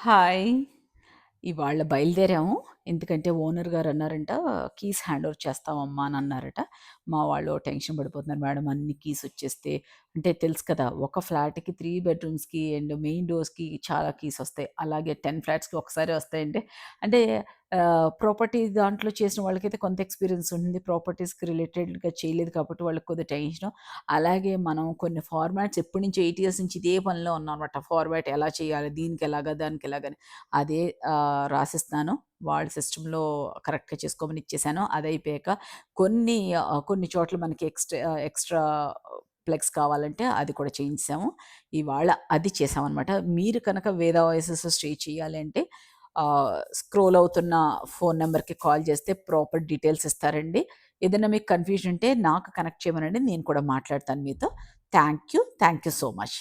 Hi. ఇవాళ బయలుదేరాము. ఎందుకంటే ఓనర్ గారన్నారంట, "కీస్ హ్యాండ్ ఓవర్ చేస్తామమ్మా" అనన్నారట. మా వాళ్ళు టెన్షన్ పడిపోతున్నారు. "మేడం అన్ని కీస్ వచ్చేస్తే" అంటే తెలుసు కదా! ఒక ఫ్లాట్‌కి 3 బెడ్‌రూమ్స్‌కి అండ్ మెయిన్ డోర్స్‌కి చాలా కీస్ వస్తాయి. అలాగే 10 ఫ్లాట్స్‌కి ఒకసారే వస్తాయంటే, అంటే ప్రాపర్టీ దాంట్లో చేసిన వాళ్ళకైతే కొంత ఎక్స్‌పీరియన్స్ ఉంటుంది. ప్రాపర్టీస్‌కి రిలేటెడ్‌గా చేయలేదు కాబట్టి వాళ్ళకి కొద్దిగా టెన్షను. అలాగే మనం కొన్ని ఫార్మాట్స్ ఎప్పటినుంచో 8 ఇయర్స్ నుంచి ఇదే పనిలో ఉన్నామనమాట. ఫార్మాట్ ఎలా చేయాలి? దీనికెలాగా? దానికెలాగని. అదే రాసిస్తున్నాను. వాళ్ళ సిస్టమ్‌లో కరెక్ట్‌గా చేసుకోమని ఇచ్చేసాను. అదయిపోయాక కొన్ని చోట్ల మనకి ఎక్స్‌ట్రా ప్లగ్స్ కావాలంటే అది కూడా చేయించేసాము. ఇవాళ అది చేశామనమాట. మీరు కనుక వేద వాయిసెస్ స్టే చేయాలి అంటే స్క్రోల్ అవుతున్న ఫోను నంబర్‌కి కాల్ చేస్తే ప్రాపర్ డీటెయిల్స్ ఇస్తారండి. ఏదైనా మీకు కన్‌ఫ్యూజన్ ఉంటే నాకు కనెక్ట్ చేయమనండి. నేను కూడా మాట్లాడతాను మీతో. Thank you. Thank you so much.